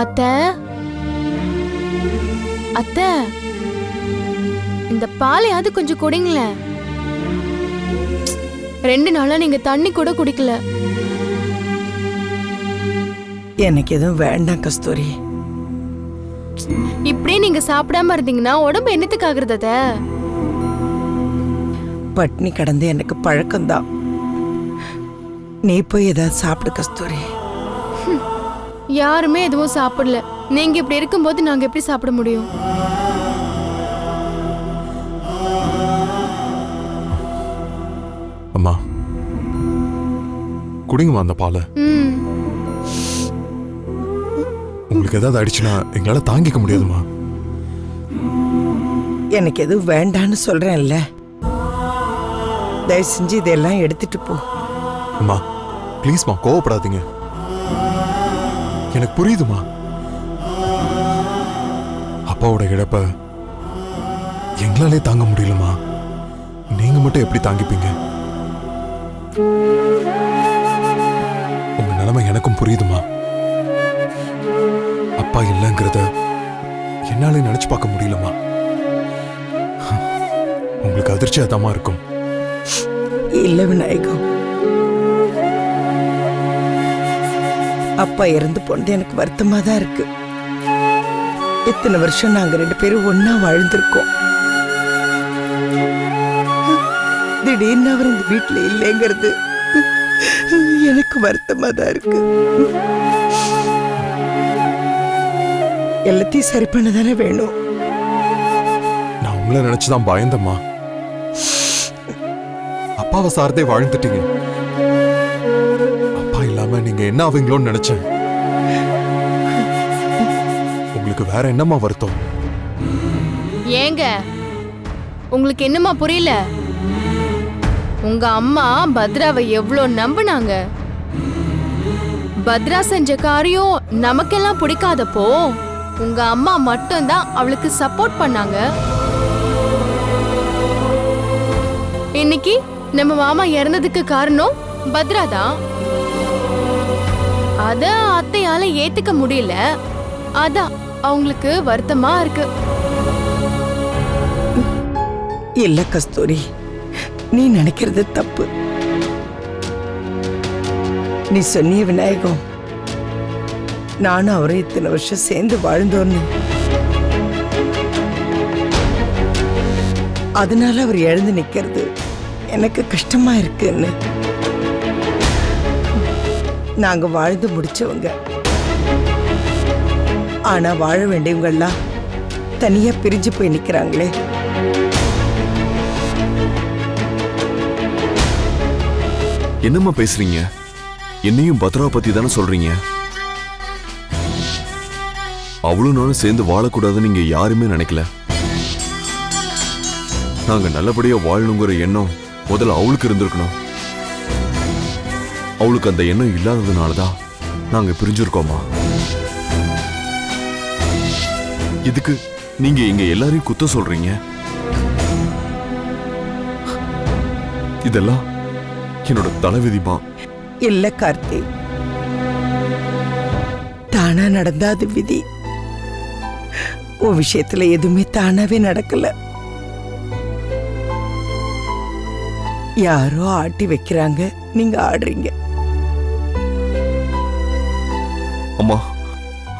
அத்தை, அத்தை, இந்த பாலையாவது கொஞ்சம் குடிங்களேன். 2 நாளா நீங்க தண்ணி கூட குடிக்கல. எனக்கு எதுவும் வேண்டாம் கஸ்தூரி. இப்படியே நீங்க சாப்பிடாம இருந்தீங்கன்னா உடம்பு என்னத்துக்கு ஆகுறது அத்தை? பட்னி கடந்து எனக்கு பழக்கம்தான். நீ போய் ஏதாவது சாப்பிடு கஸ்தூரி. யாருமே எதுவும் சாப்பிடல. நீங்க இப்படி இருக்கும்போது நாங்க எப்படி சாப்பிட முடியும்? அம்மா குடிங்கம்மா அந்த பாலை. உங்களுக்கு ஏதாவது ஆயிடுச்சுன்னா எங்களால தாங்கிக்க முடியாதுமா. எனக்கு எதுவும் வேண்டான்னு சொல்றேன்ல. தயவு செஞ்சு இதெல்லாம் எடுத்துட்டு போ. அம்மா ப்ளீஸ்மா, கோவப்படாதீங்க. எனக்கு புரியுதுமா. அப்பாவோட இழப்ப எங்களாலே தாங்க முடியலமா. நீங்க மட்டும் எப்படி தாங்கிப்பீங்க? உங்க நிலைமை எனக்கும் புரியுதுமா. அப்பா இல்லைங்கிறத என்னாலே நினைச்சு பார்க்க முடியலமா. உங்களுக்கு அதிர்ச்சியாதாமா இருக்கும். இல்ல விநாயகம், அப்பா இறந்து போனது எனக்கு வருத்தமா தான் இருக்கு. இத்தனை வருஷம் நாங்க 2 பேரும் ஒன்னா வாழ்ந்திருக்கோம். திடீர்னு அவர் இந்த வீட்டுல இல்லைங்கிறது எனக்கு வருத்தமா தான் இருக்கு. எல்லாத்தையும் சரி பண்ணதானே வேணும். நான் உங்களை நினைச்சுதான் பயந்தம்மா. அப்பாவை சார்ந்தே வாழ்ந்துட்டீங்க. அப்பா இல்லாம நீங்க என்ன ஆவீங்களோன்னு நினைச்சேன். உங்களுக்கு வேற என்னம்மா வருத்தம்? ஏங்க உங்களுக்கு என்னமா புரியல? உங்க அம்மா பத்ராவை எவ்வளவு நம்பினாங்க. பத்ரா செஞ்ச காரியம் நமக்கெல்லாம் பிடிக்காதப்போ உங்க அம்மா மட்டும்தான் அவளுக்கு சப்போர்ட் பண்ணாங்க. இன்னைக்கு நம்ம மாமா இறந்ததுக்கு காரணம் பத்ரா தான். அத அத்தையால ஏத்துக்க முடியல. அதான் அவங்களுக்கு வருத்தமா இருக்கு. இல்ல கஸ்தூரி, நீ நினைக்கிறது தப்பு. நீ சொன்னிய விநாயகம், நானும் அவரும் இத்தனை வருஷம் சேர்ந்து வாழ்ந்தோன்னு. அதனால அவர் எழுந்து நிக்கிறது எனக்கு கஷ்டமா இருக்குன்னு. நாங்க வாழ்ந்து முடிச்சவங்க. ஆனா வாழ வேண்டியவங்கெல்லாம் தனியா பிரிஞ்சு போய் நிக்கிறாங்களே. என்னம்மா பேசுறீங்க? என்னையும் பத்ரா பத்தி தானே சொல்றீங்க? அவளும் நானும் சேர்ந்து வாழக்கூடாதுன்னு நீங்க யாருமே நினைக்கல. நாங்க நல்லபடியா வாழணுங்கிற எண்ணம் முதல்ல அவளுக்கு இருந்திருக்கணும். அவளுக்கு அந்த எண்ணம் இல்லாததுனாலதான் நாங்க பிரிஞ்சிருக்கோமா. இதுக்கு நீங்க இங்க எல்லாரையும் குத்த சொல்றீங்க. இதெல்லாம் என்னோட தலைவிதிமா. இல்ல கார்த்தி, தானா நடந்தா அது விதி. உன் விஷயத்துல எதுவுமே தானாவே நடக்கல. யாரோ ஆட்டி வைக்கிறாங்க, நீங்க ஆடுறீங்க. அம்மா,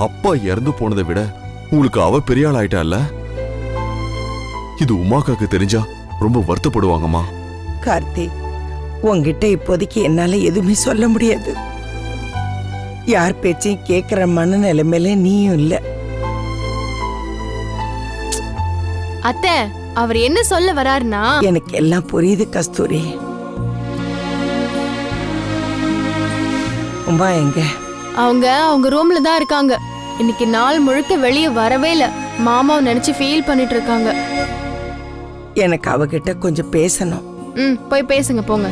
அப்பா இறந்து போனதை விட உங்களுக்கு அவ பெரிய ஆள் ஆயிட்டால. இது உமாக்காக்கு தெரிஞ்சா ரொம்ப வருத்தப்படுவாங்கம்மா. கார்த்தி, உன்கிட்ட இப்போதைக்கு என்னால எதுவுமே சொல்ல முடியாது. யார் பேச்சையும் கேட்கிற மனநிலைமையில நீயும் இல்ல. அத்தை, அவர் என்ன சொல்ல வராருன்னா, எனக்கு எல்லாம் புரியுது கஸ்தூரி. உமா எங்க? அவங்க ரூம்ல தான் இருக்காங்க. இன்னைக்கு நாள் முழுக்க வெளியே வரவே இல்ல. மாமாவை நினைச்சு ஃபீல் பண்ணிட்டு இருக்காங்க. எனக்கு அவகிட்ட கொஞ்சம் பேசணும். போய் பேசுங்க போங்க.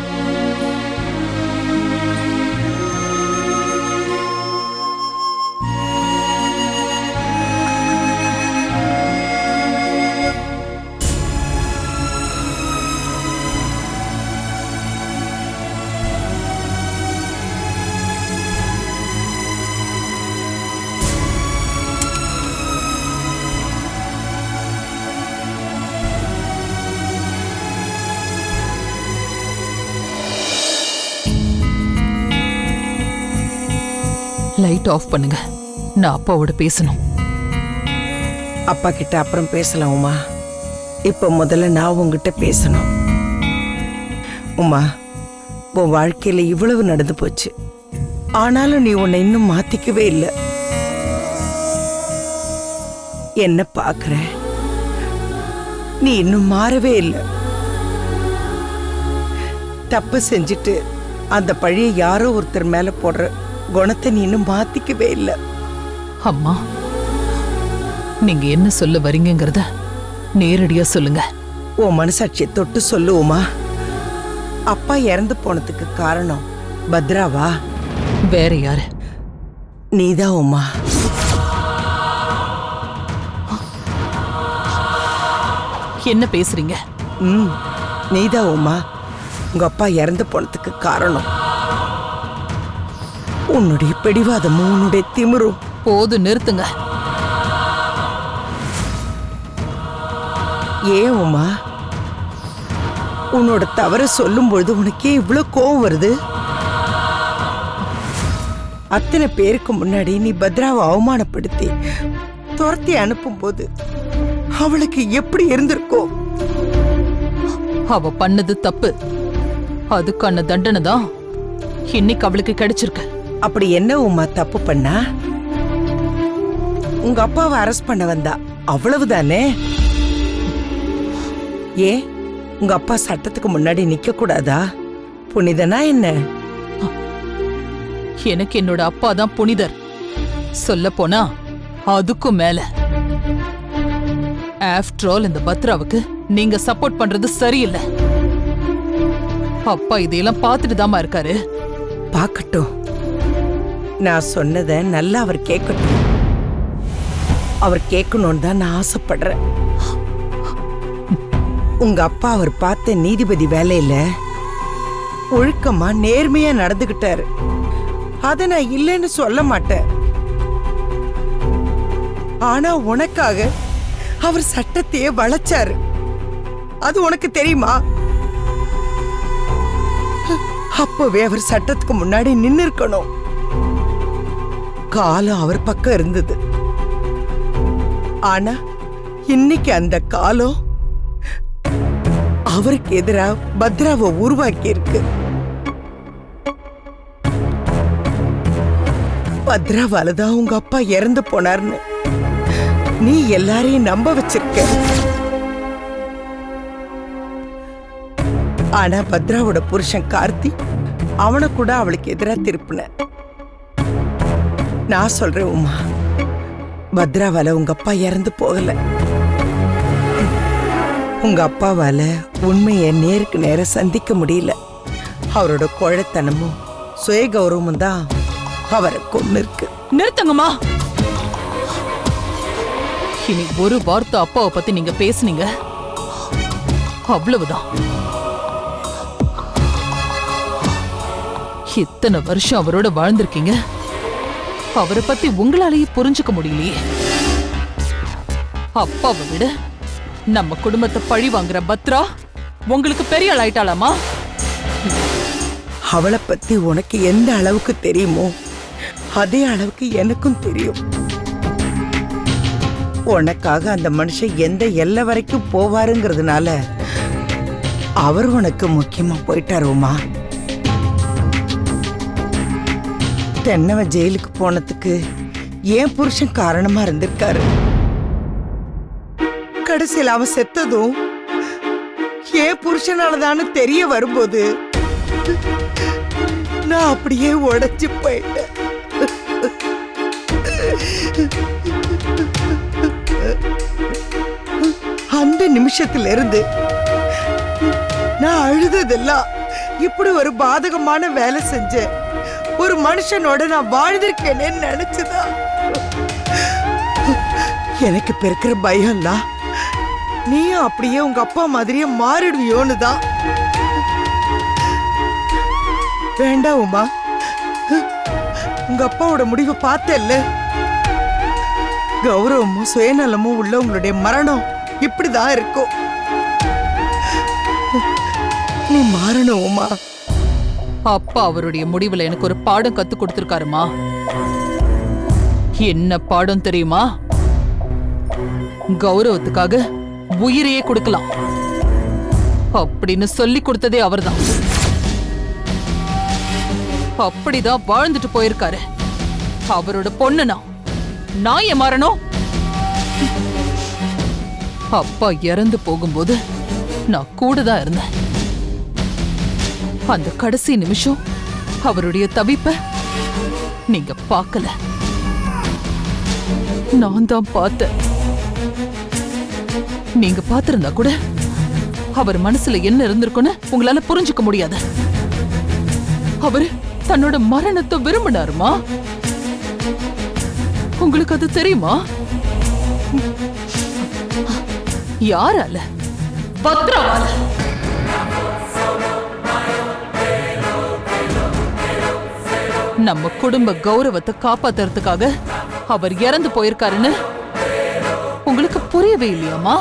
லைட் ஆஃப் பண்ணுங்க, நான் அப்பாவோட பேசணும். அப்பா கிட்ட அப்புறம் பேசலாம் உமா. இப்ப முதல்ல நான் உங்ககிட்ட பேசணும். உமா, உன் வாழ்க்கையில இவ்வளவு நடந்து போச்சு, ஆனாலும் நீ உன்னை இன்னும் மாத்திக்கவே இல்லை. என்ன பாக்குற, நீ இன்னும் மாறவே இல்லை. தப்பு செஞ்சுட்டு அந்த பழிய யாரோ ஒருத்தர் மேல போடுற குணத்தை நீ இன்னும் மாத்திக்கவே இல்லை. அம்மா, நீங்க என்ன சொல்ல வரீங்கங்கறத நேரடியா சொல்லுங்க. உன் மனசாட்சியை தொட்டு சொல்லுவோமா? அப்பா இறந்து போனதுக்கு காரணம் பத்ராவா? வேற யாரு? நீதான் உமா. என்ன பேசுறீங்க? நீதான் உமா. உங்க அப்பா இறந்து போனதுக்கு காரணம் உன்னுடைய பிடிவாதமும் உன்னுடைய திமிரும். போது, நிறுத்துங்க. ஏன் உமா, உன்னோட தவற சொல்லும் பொழுது உனக்கே இவ்வளவு கோவம் வருது? அத்தனை பேருக்கு முன்னாடி நீ பத்ராவை அவமானப்படுத்தி துரத்தி அனுப்பும் போது அவளுக்கு எப்படி இருந்திருக்கும்? அவ பண்ணது தப்பு, அதுக்கான தண்டனை தான் இன்னைக்கு அவளுக்கு கிடைச்சிருக்கு. அப்படி என்ன உமா தப்பு பண்ணா? உங்க அப்பாவை அரெஸ்ட் பண்ண வந்தா, அவ்வளவுதானே? ஏன் உங்க அப்பா சட்டத்துக்கு முன்னாடி நிக்க கூடாதா? புனிதனா என்ன? எனக்கு என்னோட அப்பா தான் புனிதர். சொல்ல போனா அதுக்கும் மேல. ஆஃப்டர் ஆல் இந்த பத்ராவுக்கு நீங்க சப்போர்ட் பண்றது சரியில்லை. அப்பா இதையெல்லாம் பார்த்துட்டு தாமா இருக்காரு. பார்க்கட்டும், நான் சொன்னதை நல்லா அவர் கேட்கட்டும். அவர் கேட்கணும்னு தான் நான் ஆசைப்படுறேன். உங்க அப்பா அவர் பார்த்த நீதிபதி வேலையில ஒழுக்கமா நேர்மையா நடந்துகிட்டாரு. அத நான் இல்லைன்னு சொல்ல மாட்டேன். ஆனா உனக்காக அவர் சட்டத்தையே வளைச்சாரு. அது உனக்கு தெரியுமா? அப்பவே அவர் சட்டத்துக்கு முன்னாடி நின்னு இருக்கணும். காலம் அவர் பக்கம் இருந்தது. ஆனா இன்னைக்கு அந்த காலம் அவருக்கு எதிராக பத்ராவை உருவாக்கி இருக்கு. பத்ராவாலதான் உங்க அப்பா இறந்து போனார்னு நீ எல்லாரையும் நம்ப வச்சிருக்க. ஆனா பத்ராவோட புருஷன் கார்த்தி அவனை கூட அவளுக்கு எதிராக திருப்பின. நான் சொல்றேன் உமா, பத்ராவால உங்க அப்பா இறந்து போகல. உங்க அப்பாவால உண்மையை நேருக்கு நேர சந்திக்க முடியல. அவரோட கோழைத்தனமும் சுய கௌரவமும் தான் அவரை கொண்டு இருக்கு. நிறுத்துங்கம்மா. இனி ஒரு வார்த்தை அப்பாவை பத்தி நீங்க பேசுனீங்க, அவ்வளவுதான். இத்தனை வருஷம் அவரோட வாழ்ந்திருக்கீங்க, அவரை பத்தி உங்களாலேயே புரிஞ்சுக்க முடியலையே. அப்பாவை விட நம்ம குடும்பத்தை பழி வாங்குற பத்ரா உங்களுக்கு பெரிய ஆள் ஆயிட்டாளாமா? அவளை பத்தி உனக்கு எந்த அளவுக்கு தெரியுமோ அதே அளவுக்கு எனக்கும் தெரியும். உனக்காக அந்த மனுஷன் எந்த எல்லை வரைக்கும் போவாருங்கிறதுனால அவர் உனக்கு முக்கியமா போயிட்டாருமா. தென்னவ ஜெயிலுக்கு போனதுக்கு ஏன் புருஷன் காரணமா இருந்திருக்காரு. கடைசியில் அவன் செத்ததும் ஏன் புருஷனாலதான்னு தெரிய வரும்போது நான் அப்படியே உடைச்சு போயிட்டேன். அந்த நிமிஷத்துல இருந்து நான் அழுததெல்லாம் இப்படி ஒரு பாதகமான வேலை செஞ்ச ஒரு மனுஷனோட நான் வாழ்ந்திருக்கேனே நினைச்சுதான் எனக்கு பெருக்கிற பயம்லாம் நீயும் அப்படியே உங்க அப்பா மாதிரியே மாறிடுவியோன்னு தான். வேண்டாம் உமா, உங்க அப்பாவோட முடிவை பார்த்தேல்ல. கௌரவமும் சுயநலமும் உள்ள உங்களுடைய மரணம் இப்படிதான் இருக்கும். நீ மாறணும் உமா. அப்பா அவருடைய முடிவுல எனக்கு ஒரு பாடம் கத்து கொடுத்திருக்காருமா. என்ன பாடம் தெரியுமா? கௌரவத்துக்காக உயிரையே கொடுக்கலாம் அப்படின்னு சொல்லி கொடுத்ததே அவர்தான். அப்படிதான் வாழ்ந்துட்டு போயிருக்காரு. அவரோட பொண்ணுனா நான் ஏன் மாறணும்? அப்பா இறந்து போகும்போது நான் கூட தான் இருந்தேன். அந்த கடைசி நிமிஷம் அவருடைய தவிப்ப நீங்க பார்க்கல, நான் தான் பார்த்தேன். நீங்க பார்த்திருந்தா கூட அவர் மனசுல என்ன இருந்திருக்குன்னு உங்களால புரிஞ்சுக்க முடியாது. அவரு தன்னோட மரணத்தை விரும்பினாருமா? உங்களுக்கு அது தெரியுமா? யாரால? பத்ராவால. நம்ம குடும்ப கௌரவத்தை காப்பாத்துறதுக்காக அவர் இறந்து போயிருக்காருன்னு உங்களுக்கு புரியவே இல்லையாமா?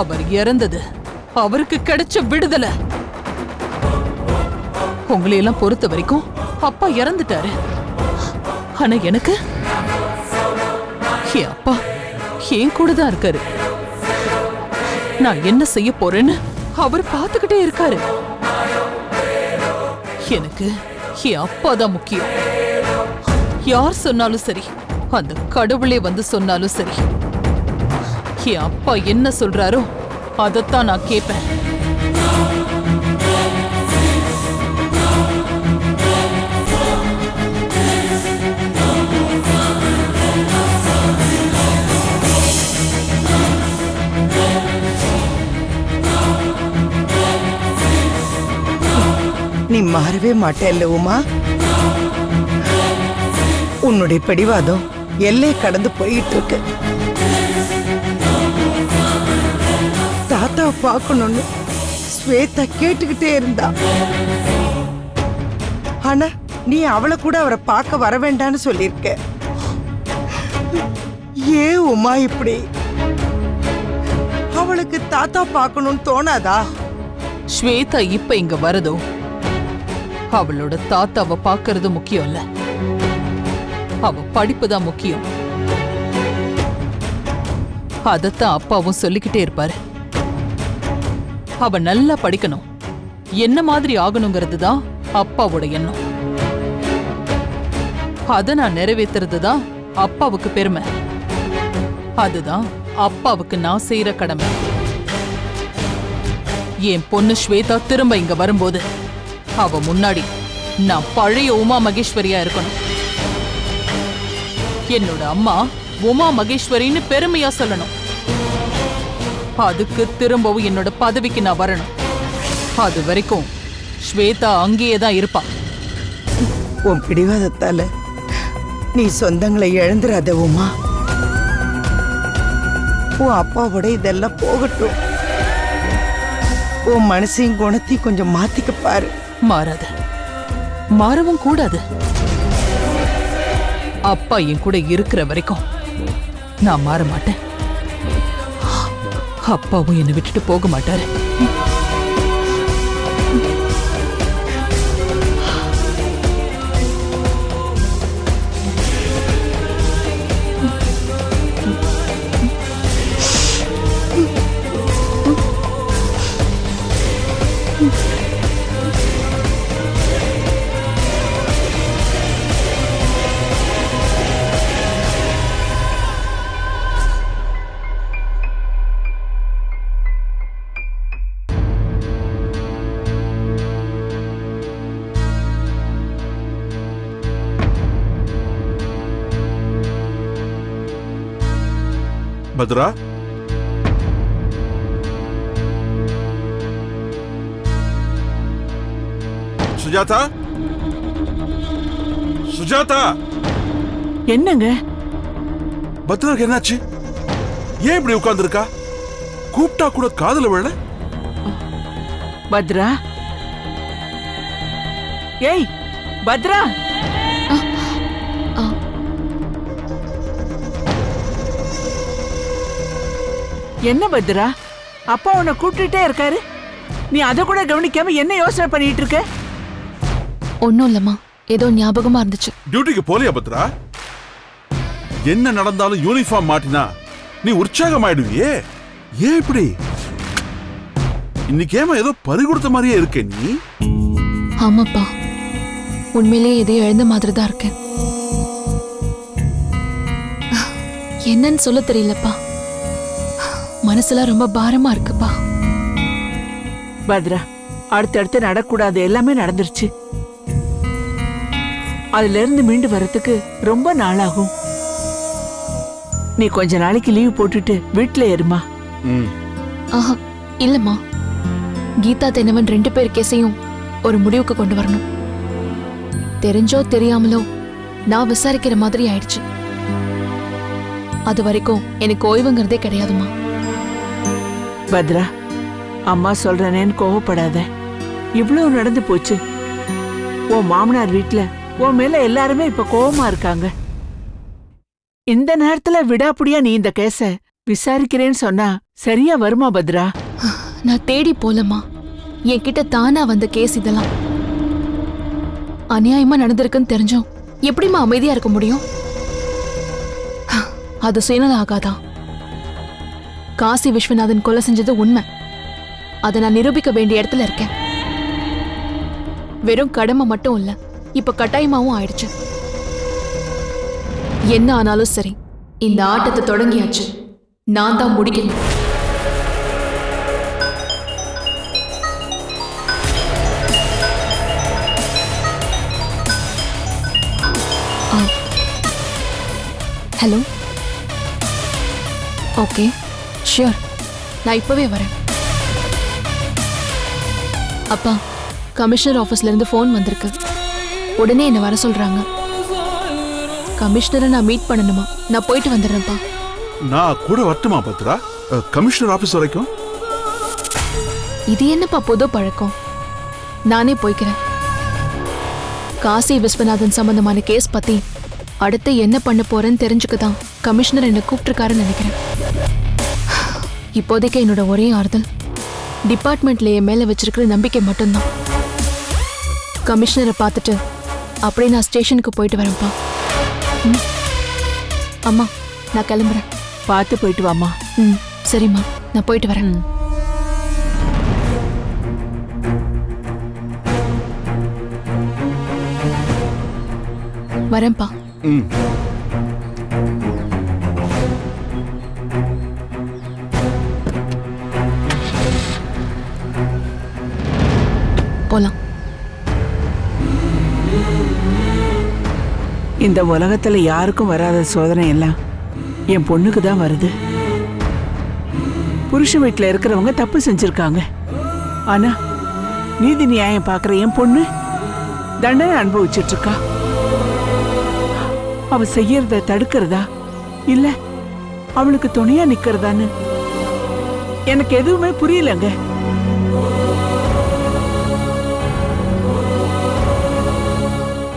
அவர் இறந்தது அவருக்கு கிடைச்ச விடுதலை. உங்களையெல்லாம் பொறுத்த வரைக்கும் அப்பா இறந்துட்டாரு. ஆனா எனக்கு என் அப்பா என் கூட தான் இருக்காரு. நான் என்ன செய்ய போறேன்னு அவர் பார்த்துக்கிட்டே இருக்காரு. எனக்கு என் அப்பா தான் முக்கியம். யார் சொன்னாலும் சரி, அந்த கடவுளே வந்து சொன்னாலும் சரி, என் அப்பா என்ன சொல்றாரோ அதைத்தான் நான் கேட்பேன். நீ மாறவே மாட்டேல்ல உமா. உன்னுடைய பிடிவாதம் எல்லை கடந்து போயிட்டு இருக்கு. தாத்தாவை பார்க்கணும்னு ஸ்வேதா கேட்டுக்கிட்டே இருந்தா. ஆனா நீ அவளை கூட அவரை பார்க்க வர வேண்டான்னு சொல்லியிருக்க. ஏன் உமா இப்படி? அவளுக்கு தாத்தா பார்க்கணும்னு தோணாதா? ஸ்வேதா இப்ப இங்க வரதோ அவளோட தாத்தாவை பார்க்கறது முக்கியம் இல்ல, அவ படிப்பு தான் முக்கியம். அதத்தான் அப்பாவும் சொல்லிக்கிட்டே இருப்பாரு. அவ நல்லா படிக்கணும், என்ன மாதிரி ஆகணுங்கிறது தான் அப்பாவோட எண்ணம். அத நான் நிறைவேற்றுறது தான் அப்பாவுக்கு பெருமை. அதுதான் அப்பாவுக்கு நான் செய்யற கடமை. என் பொண்ணு ஸ்வேதா திரும்ப இங்க வரும்போது அவ முன்னாடி நான் பழைய உமா மகேஸ்வரியா இருக்கணும். என்னோட அம்மா உமா மகேஸ்வரின்னு பெருமையா சொல்லணும். அதுக்கு திரும்பவும் என்னோட பதவிக்கு நான் வரணும். அது வரைக்கும் ஸ்வேதா அங்கேயே தான் இருப்பா. உன் பிடிவாதத்தால நீ சொந்தங்களை இழந்துராத உமா. உன் அப்பாவோட இதெல்லாம் போகட்டும். உன் மனசையும் குணத்தையும் கொஞ்சம் மாத்திக்க பாரு. மாறாது, மாறவும் கூடாது. அப்பா என் கூட இருக்கிற வரைக்கும் நான் மாற மாட்டேன். அப்பாவும் என்னை விட்டுட்டு போக மாட்டாரு. பத்ரா, சுஜாதா, சுஜாதா. என்னங்க? பத்ராக்கு என்னாச்சு? ஏன் இப்படி உட்கார்ந்து இருக்கா? கூப்பிட்டா கூட காதுல விழல. பத்ரா, ஏய் பத்ரா, என்ன பத்ரா, அப்பா உன்னை கூப்பிட்டுட்டே இருக்காரு, நீ அதை கூட கவனிக்காம என்ன யோசனை பண்ணிட்டு இருக்க? ஒன்றும் இல்லைம்மா, ஏதோ ஞாபகமா இருந்துச்சு. டியூட்டிக்கு போலியா பத்ரா? என்ன நடந்தாலும் யூனிஃபார்ம் மாட்டினா நீ உற்சாகமாயிடுவியே, ஏன் இப்படி? இன்னைக்கு ஏமா ஏதோ பறி கொடுத்த மாதிரியே இருக்கே நீ? ஆமாப்பா, உண்மையிலேயே எதையோ எழுந்த மாதிரி தான் இருக்கேன். என்னன்னு சொல்ல தெரியலப்பா, மனசுலாம் ரொம்ப பாரமா இருக்குப்பா. பத்ரா, அடுத்தடுத்து நடக்கூடாது எல்லாமே நடந்துருச்சு. அதுல இருந்து மீண்டு வரத்துக்கு ரொம்ப நாளாகும். நீ கொஞ்ச நாளைக்கு லீவ் போட்டுட்டு வீட்டுல இருமா. ஆஹா இல்லம்மா, கீதா தென்னவன் 2 பேர் கேஸையும் ஒரு முடிவுக்கு கொண்டு வரணும். தெரிஞ்சோ தெரியாமலோ நான் விசாரிக்கிற மாதிரி ஆயிடுச்சு. அது வரைக்கும் எனக்கு ஓய்வுங்கிறதே கிடையாதுமா. பத்ரா, அம்மா சொல்றேன்னு கோவப்படாத. இவ்வளவு நடந்து போச்சு. உன் மாமனார் வீட்டுல உன் மேல எல்லாருமே இப்ப கோவமா இருக்காங்க. இந்த நேரத்துல விடாப்புடியா நீ இந்த கேஸ விசாரிக்கிறேன்னு சொன்னா சரியா வருமா பத்ரா? நான் தேடி போலமா, என்கிட்ட தானா வந்த கேஸ் இதெல்லாம். அநியாயமா நடந்திருக்குன்னு தெரிஞ்சும் எப்படிமா அமைதியா இருக்க முடியும்? அது சுயநல ஆகாதா? காசி விஸ்வநாதன் கொலை செஞ்சது உண்மை. அதை நான் நிரூபிக்க வேண்டிய இடத்துல இருக்கேன். வெறும் கடமை மட்டும் இல்ல, இப்ப கட்டாயமாவும் ஆயிடுச்சு. என்ன ஆனாலும் சரி, இந்த ஆட்டத்தை தொடங்கியாச்சு. நான் தான் முடிக்கணும். ஹலோ, ஓகே ஷியோர், நான் இப்பவே வரேன். அப்பா, கமிஷனர் ஆஃபீஸ்ல இருந்து ஃபோன் வந்திருக்கு. உடனே என்ன வர சொல்றாங்க. கமிஷனரை நான் மீட் பண்ணணுமா? நான் போயிட்டு வந்துடுறேன்ப்பா. நான் கூட வரட்டுமா பத்ரா? கமிஷனர் ஆபீஸ் வரைக்கும்? இது என்னப்பா புது பழக்கம்? நானே போய்க்கிறேன். காசி விஸ்வநாதன் சம்பந்தமான கேஸ் பத்தி அடுத்து என்ன பண்ண போறேன்னு தெரிஞ்சுக்கதான் கமிஷனர் என்னை கூப்பிட்டுருக்காருன்னு நினைக்கிறேன். இப்போதைக்கு என்னோட ஒரே ஆறுதல் டிபார்ட்மெண்ட்ல என் மேல வச்சிருக்கிற நம்பிக்கை மட்டும்தான். கமிஷனரை பார்த்துட்டு அப்படியே நான் ஸ்டேஷனுக்கு போயிட்டு வரேன்ப்பா. அம்மா, நான் கிளம்புறேன். பார்த்து போயிட்டு வாமா. சரிம்மா, நான் போயிட்டு வரேன். வரேன்ப்பா. போலாம். இந்த உலகத்துல யாருக்கும் வராத சோதனை எல்லாம் என் பொண்ணுக்கு தான் வருது. புருஷ வீட்டுல இருக்கிறவங்க தப்பு செஞ்சிருக்காங்க. ஆனா நீதி நியாயம் பாக்குற என் பொண்ணு தண்டனை அனுபவிச்சிட்டு இருக்கா. அவ செய்யறத தடுக்கிறதா இல்ல அவளுக்கு துணையா நிக்கிறதான்னு எனக்கு எதுவுமே புரியலங்க.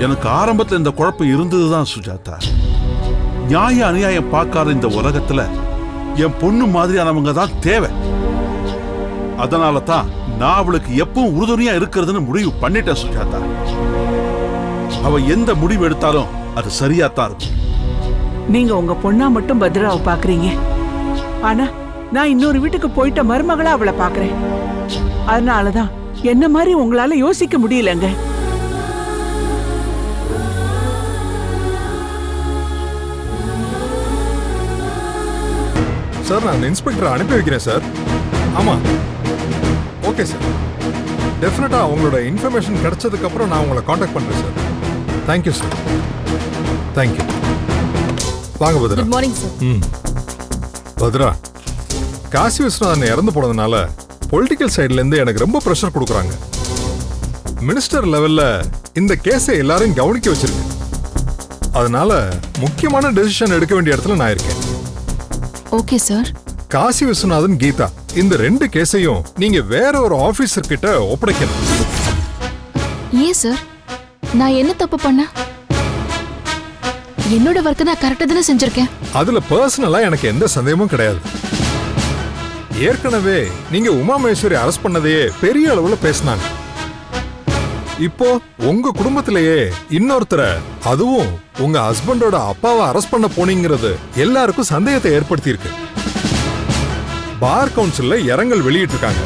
எனக்கு ஆரம்பத்துல இந்த குழப்பம் இருந்ததுதான் சுஜாதா. நியாய அநியாயம் பார்க்காத இந்த உலகத்துல என் பொண்ணு மாதிரியானவங்க தான் தேவை. அதனால தான் நான் அவளுக்கு எப்பவும் உறுதுணையா இருக்கிறதுன்னு முடிவு பண்ணிட்டேன் சுஜாதா. அவ எந்த முடிவு எடுத்தாலும் அது சரியாத்தான் இருக்கும். நீங்க உங்க பொண்ணா மட்டும் பத்ராவை பாக்குறீங்க. ஆனா நான் இன்னொரு வீட்டுக்கு போயிட்ட மருமகளா அவளை பாக்குறேன். அதனாலதான் என்ன மாதிரி உங்களால யோசிக்க முடியலங்க. சார், நான் இன்ஸ்பெக்டரை அனுப்பி வைக்கிறேன் சார். ஆமா, ஓகே சார். டெஃபினட்டா உங்களோட இன்ஃபர்மேஷன் கிடைச்சதுக்கு அப்புறம் நான் உங்களை காண்டாக்ட் பண்றேன் சார். Thank you sir. தேங்க்யூ. வாங்க Bhadra. Good morning sir. Bhadra, Kashi Viswanathan இறந்து போனதுனால பொலிட்டிக்கல் சைட்ல இருந்து எனக்கு ரொம்ப ப்ரெஷர் கொடுக்குறாங்க. மினிஸ்டர் லெவல்ல இந்த கேஸை எல்லாரும் கவனிக்க வச்சிருக்கு. அதனால முக்கியமான டெசிஷன் எடுக்க வேண்டிய இடத்துல நான் இருக்கேன். Okay sir. காசி விஸ்வநாதன், கீதா, இந்த 2 கேஸையும் நீங்க வேற ஒரு ஆபீசர் கிட்ட ஒப்படைக்கணும். ஏன் சார்? நான் என்ன தப்பு பண்ண? என்னோட வர்க்க நான் கரெக்டா தானே செஞ்சிருக்கேன். அதுல பர்சனலா எனக்கு எந்த சந்தேகமும் கிடையாது. ஏற்கனவே நீங்க உமா மகேஸ்வரி அரெஸ்ட் பண்ணதையே பெரிய அளவுல பேசினாங்க. இப்போ உங்க குடும்பத்திலேயே இன்னொருத்தரை, அதுவும் உங்க ஹஸ்பண்டோட அப்பாவை அரெஸ்ட் பண்ண போனீங்கிறது எல்லாருக்கும் சந்தேகத்தை ஏற்படுத்தி இருக்கு. பார் கவுன்சில்ல இரங்கல் வெளியிட்டு இருக்காங்க.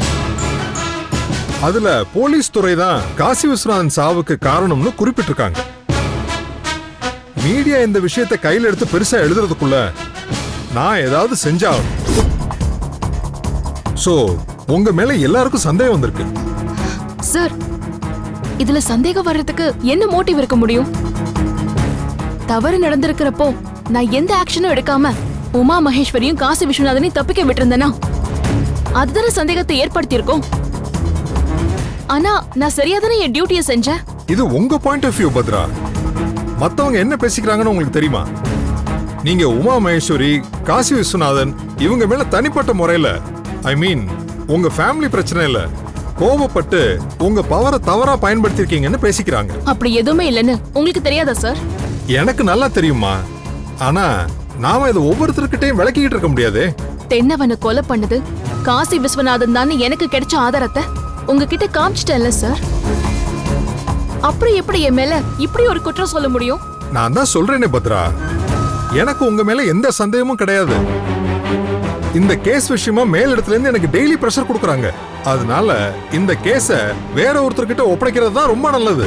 அதுல போலீஸ் துறை தான் காசி விஸ்வநாதன் சாவுக்கு காரணம்னு குறிப்பிட்டிருக்காங்க. மீடியா இந்த விஷயத்தை கையில் எடுத்து பெருசா எழுதுறதுக்குள்ள நான் ஏதாவது செஞ்சாகும். சோ உங்க மேல எல்லாருக்கும் சந்தேகம் வந்திருக்கு. சார், இதுல சந்தேகம் வர்றதுக்கு என்ன மோட்டிவ் இருக்க முடியும்? தவறு நடந்திருக்கிறப்போ நான் எந்த ஆக்ஷனும் எடுக்காம உமா மகேஸ்வரியும் காசி விஸ்வநாதனையும் தப்பிக்க விட்டிருந்தேனா அதுதானே சந்தேகத்தை ஏற்படுத்தியிருக்கோம். ஆனா நான் சரியா தானே என் டியூட்டியை செஞ்சேன். இது உங்க பாயிண்ட் ஆஃப் வியூ பத்ரா. மத்தவங்க என்ன பேசிக்கிறாங்கன்னு உங்களுக்கு தெரியுமா? நீங்க உமா மகேஸ்வரி, காசி விஸ்வநாதன் இவங்க மேல தனிப்பட்ட முறையில, ஐ மீன் உங்க ஃபேமிலி பிரச்சனை இல்ல, கோபப்பட்டு உங்க பவரை தவறா பயன்படுத்திருக்கீங்கன்னு பேசிக்கிறாங்க. அப்படி எதுவுமே இல்லைன்னு உங்களுக்கு தெரியாதா சார்? எனக்கு நல்லா தெரியுமா. ஆனா நாம இதை ஒவ்வொருத்தருக்கிட்டையும் விளக்கிக்கிட்டு இருக்க முடியாதே. தென்னவனை கொலை பண்ணது காசி விஸ்வநாதன் தான் எனக்கு கிடைச்ச ஆதாரத்தை உங்ககிட்ட காமிச்சிட்டேன்ல சார். அப்புறம் எப்படி என் மேல இப்படி ஒரு குற்றம் சொல்ல முடியும்? நான் தான் சொல்றேனே பத்ரா, எனக்கு உங்க மேல எந்த சந்தேகமும் கிடையாது. இந்த கேஸ் விஷயமா மேலிடத்துல இருந்து எனக்கு டெய்லி பிரஷர் கொடுக்கறாங்க. அதனால இந்த கேஸ வேற ஒருத்தர்கிட்ட ஒப்படைக்கிறது தான் ரொம்ப நல்லது.